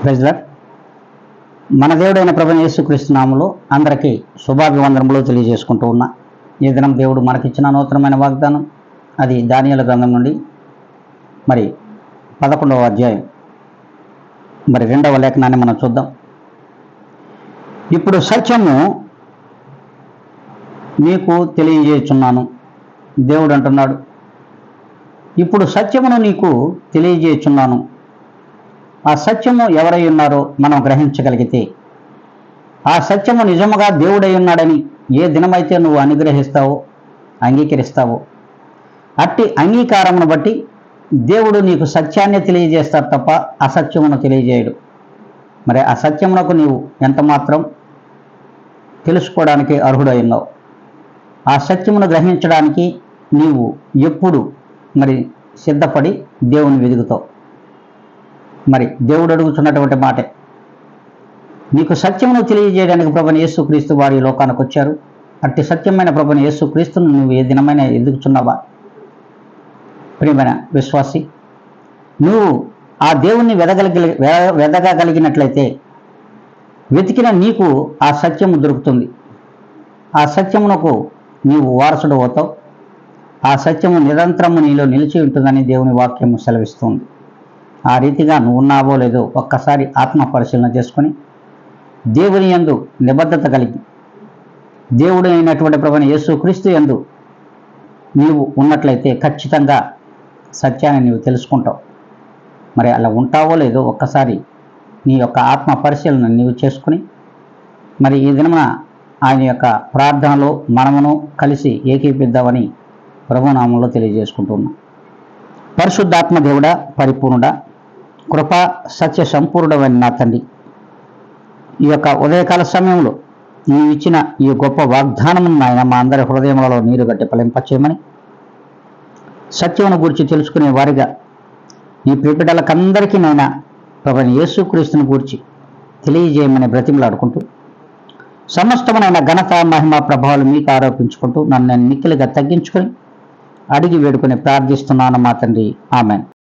Praise lord. మన దేవుడైన ప్రభువైన యేసుక్రీస్తు నామములో అందరికీ శుభాభివందనములు తెలియజేసుకుంటూ ఉన్నా. ఈ దినం దేవుడు మనకిచ్చిన నూతనమైన వాగ్దానం, అది దానియేలు గ్రంథం నుండి 11వ అధ్యాయం 2వ లేఖనాన్ని మనం చూద్దాం. ఇప్పుడు సత్యము నీకు తెలియజేయుచున్నాను. దేవుడు అంటున్నాడు, ఇప్పుడు సత్యమును నీకు తెలియజేయుచున్నాను. ఆ సత్యము ఎవరై ఉన్నారో మనం గ్రహించగలిగితే, ఆ సత్యము నిజముగా దేవుడై ఉన్నాడని ఏ దినమైతే నువ్వు అనుగ్రహిస్తావో, అంగీకరిస్తావో, అట్టి అంగీకారమును బట్టి దేవుడు నీకు సత్యాన్ని తెలియజేస్తాడు తప్ప అసత్యమును తెలియజేయడు. మరి ఆ సత్యమునకు నీవు ఎంతమాత్రం తెలుసుకోవడానికి అర్హుడై ఉన్నావు? ఆ సత్యమును గ్రహించడానికి నీవు ఎప్పుడు సిద్ధపడి దేవుని వెదుగుతావు? దేవుడు అడుగుతున్నటువంటి మాటే, నీకు సత్యమును తెలియజేయడానికి ప్రభువైన యేసుక్రీస్తు వారు ఈ లోకానికి వచ్చారు. అట్టి సత్యమైన ప్రభువైన యేసుక్రీస్తును నువ్వు ఏ దినమైనా ఎదుగుచున్నావా? ప్రియమైన విశ్వాసి, నువ్వు ఆ దేవుణ్ణి వెదగగలిగినట్లయితే వెతికిన నీకు ఆ సత్యము దొరుకుతుంది. ఆ సత్యమునకు నీవు వారసుడు అవుతావు. ఆ సత్యము నిరంతరము నీలో నిలిచి ఉంటుందని దేవుని వాక్యము సెలవిస్తుంది. ఆ రీతిగా నువ్వు ఉన్నావో లేదో ఒక్కసారి ఆత్మ పరిశీలన చేసుకొని దేవుని యందు నిబద్ధత కలిగి, దేవుడు అయినటువంటి ప్రభువైన యేసుక్రీస్తు యందు నీవు ఉన్నట్లయితే ఖచ్చితంగా సత్యాన్ని నీవు తెలుసుకుంటావు. అలా ఉంటావో లేదో ఒక్కసారి నీ యొక్క ఆత్మ పరిశీలన నీవు చేసుకుని ఈ దినమున ఆయన యొక్క ప్రార్థనలో మనమును కలిసి ఏకీపిద్దామని ప్రభునామంలో తెలియజేసుకుంటున్నాం. పరిశుద్ధాత్మ దేవుడా, పరిపూర్ణుడా, కృపా సత్య సంపూర్ణమైన నా తండ్రి, ఈ యొక్క ఉదయకాల సమయంలో నీవు ఇచ్చిన ఈ గొప్ప వాగ్దానమును నాయన మా అందరి హృదయములలో నీరు గట్టి ఫలింపచేయమని, సత్యమును గురించి తెలుసుకునే వారిగా ఈ ప్రియబిడ్డలకందరికీ నాయన ప్రభువైన యేసుక్రీస్తుని గురించి తెలియజేయమని బ్రతిమలాడుకుంటూ, సమస్తమునైన ఘనత మహిమ ప్రభావాలు మీకు ఆరోపించుకుంటూ నన్ను నేను మిక్కిలిగా తగ్గించుకొని అడిగి వేడుకొని ప్రార్థిస్తున్నాను మా తండ్రి. ఆమెన్.